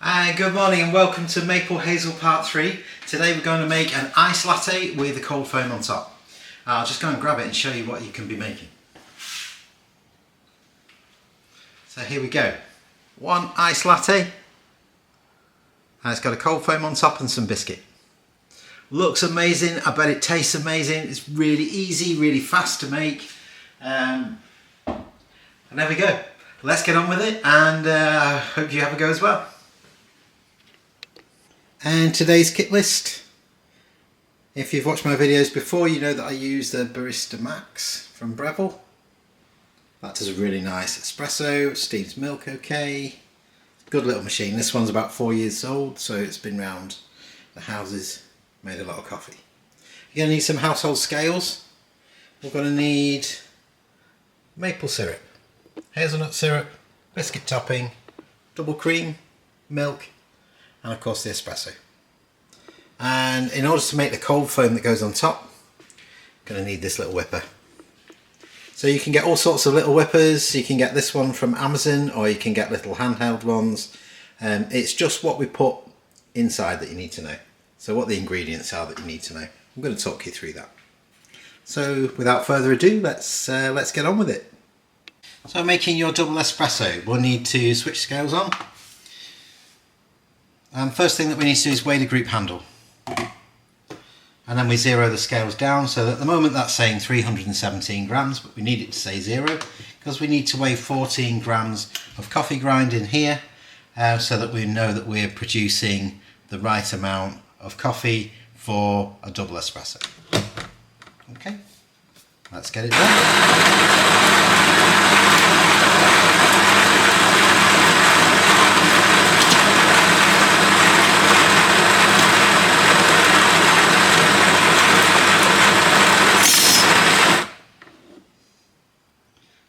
Good morning and welcome to Maple Hazel Part 3. Today we're going to make an iced latte with a cold foam on top. I'll just go and grab it and show you what you can be making. So here we go. One iced latte. And it's got a cold foam on top and some biscuit. Looks amazing, I bet it tastes amazing. It's really easy, really fast to make. And there we go. Let's get on with it and hope you have a go as well. And today's kit list. If you've watched my videos before, you know that I use the Barista Max from Breville. That does a really nice espresso, steams milk okay. Good little machine. This one's about 4 years old, so it's been round the houses, made a lot of coffee. You're going to need some household scales. We're going to need maple syrup, hazelnut syrup, biscuit topping, double cream, milk, and of course the espresso. And in order to make the cold foam that goes on top, you're going to need this little whipper. So you can get all sorts of little whippers. You can get this one from Amazon, or you can get little handheld ones. It's just what we put inside that you need to know. So what the ingredients are that you need to know. I'm going to talk you through that. So without further ado, let's get on with it. So making your double espresso, we'll need to switch scales on. First thing that we need to do is weigh the group handle. And then we zero the scales down, so at the moment that's saying 317 grams, but we need it to say 0 because we need to weigh 14 grams of coffee grind in here so that we know that we're producing the right amount of coffee for a double espresso. Okay, let's get it done.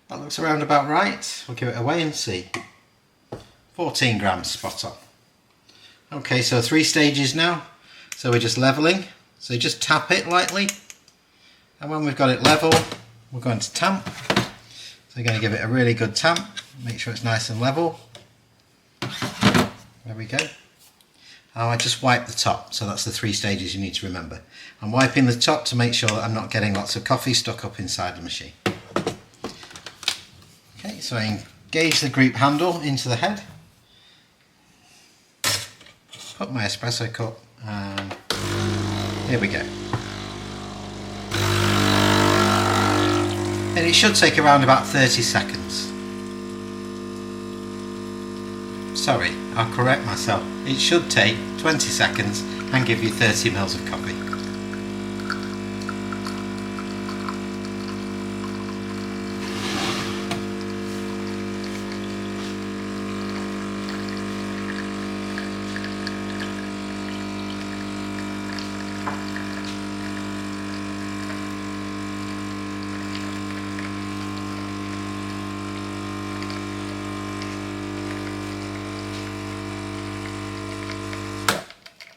That looks around about right. We'll give it a weigh and see. 14 grams, spot on. Okay, so 3 stages now. So we're just leveling. So you just tap it lightly. And when we've got it level, we're going to tamp. So we're going to give it a really good tamp. Make sure it's nice and level. There we go. Now I just wipe the top. So that's the 3 stages you need to remember. I'm wiping the top to make sure that I'm not getting lots of coffee stuck up inside the machine. Okay, so I engage the group handle into the head, put my espresso cup, and here we go. And it should take around about 30 seconds. Sorry, I'll correct myself. It should take 20 seconds and give you 30 ml of coffee.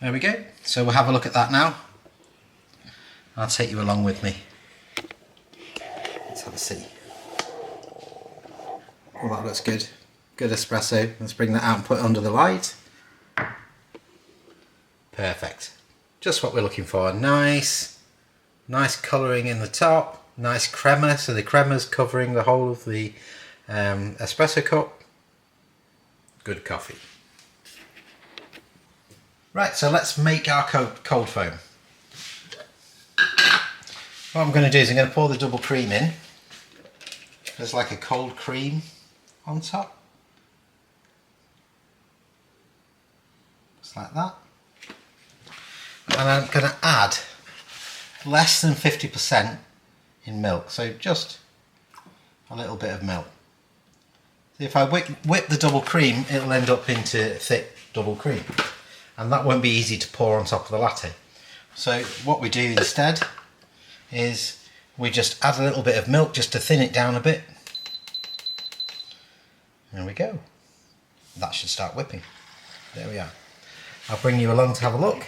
There we go. So we'll have a look at that now. I'll take you along with me. Let's have a see. Oh, that looks good. Good espresso. Let's bring that out and put it under the light. Perfect. Just what we're looking for. Nice colouring in the top. Nice crema. So the crema's covering the whole of the espresso cup. Good coffee. Right, so let's make our cold foam. What I'm going to do is I'm going to pour the double cream in. There's like a cold cream on top. Just like that. And I'm going to add less than 50% in milk, so just a little bit of milk. So if I whip the double cream, it'll end up into thick double cream. And that won't be easy to pour on top of the latte. So what we do instead is we just add a little bit of milk just to thin it down a bit. There we go. That should start whipping. There we are. I'll bring you along to have a look.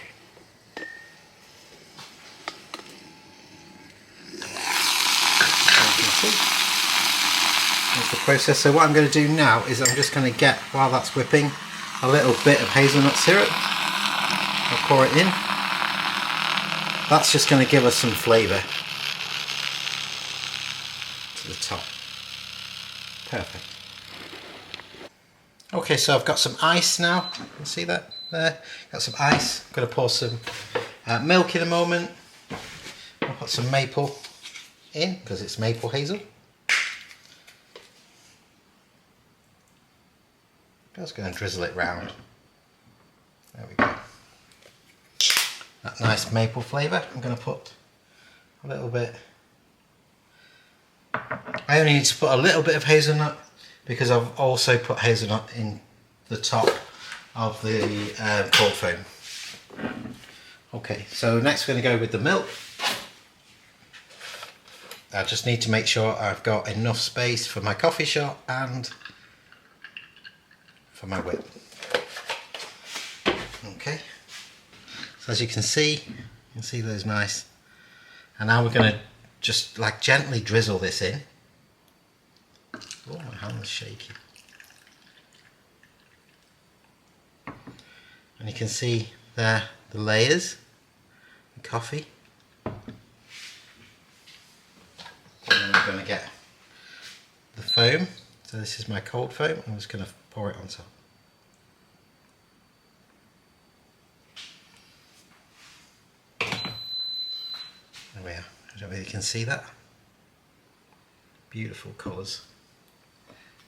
That's the process. So what I'm going to do now is I'm just going to get, while that's whipping, a little bit of hazelnut syrup. I'll pour it in. That's just going to give us some flavour to the top. Perfect. Okay, so I've got some ice now. You can see that there. Got some ice. I'm going to pour some milk in a moment. I'll put some maple in because it's maple hazel. I'm just going to drizzle it round. There we go. That nice maple flavour. I'm going to put a little bit. I only need to put a little bit of hazelnut because I've also put hazelnut in the top of the cold foam. Okay, so next we're going to go with the milk. I just need to make sure I've got enough space for my coffee shop and for my whip. Okay, so as you can see those nice. And now we're going to just like gently drizzle this in. Oh, my hand's shaky. And you can see there the layers, the coffee. And then we're going to get the foam. So this is my cold foam. I'm just going to pour it on top. There we are. I don't know if you can see that. Beautiful colours.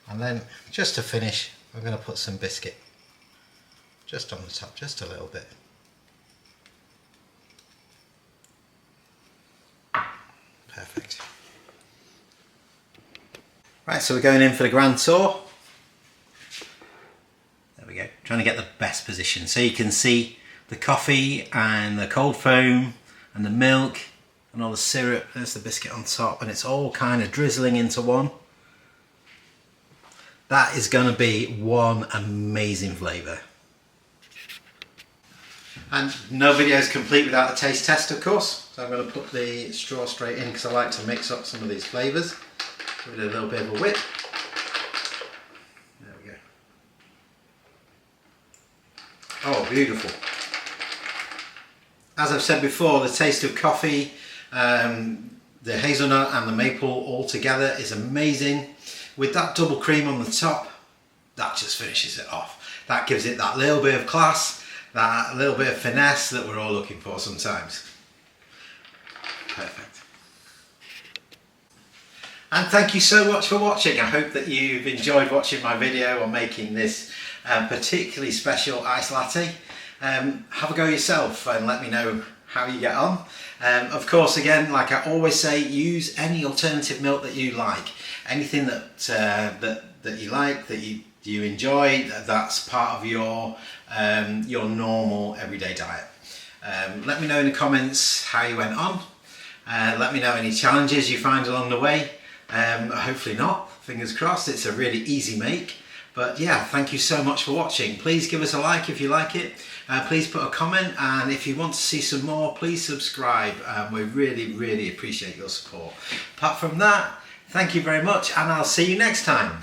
And then just to finish, I'm going to put some biscuit just on the top, just a little bit. Perfect. Right, so we're going in for the grand tour. There we go, trying to get the best position. So you can see the coffee and the cold foam and the milk and all the syrup. There's the biscuit on top and it's all kind of drizzling into one. That is going to be one amazing flavour. And no video is complete without a taste test, of course. So I'm going to put the straw straight in because I like to mix up some of these flavours. Give it a little bit of a whip. There we go. Oh, beautiful. As I've said before, the taste of coffee, the hazelnut and the maple all together is amazing. With that double cream on the top, that just finishes it off. That gives it that little bit of class, that little bit of finesse that we're all looking for sometimes. Perfect. And thank you so much for watching. I hope that you've enjoyed watching my video on making this particularly special iced latte. Have a go yourself and let me know how you get on. Of course, again, like I always say, use any alternative milk that you like. Anything that you like, that you enjoy, that's part of your normal everyday diet. Let me know in the comments how you went on. Let me know any challenges you find along the way. Hopefully not, fingers crossed. It's a really easy make. But yeah, thank you so much for watching. Please give us a like if you like it. Please put a comment, and if you want to see some more, please subscribe. We really, really appreciate your support. Apart from that, thank you very much, and I'll see you next time.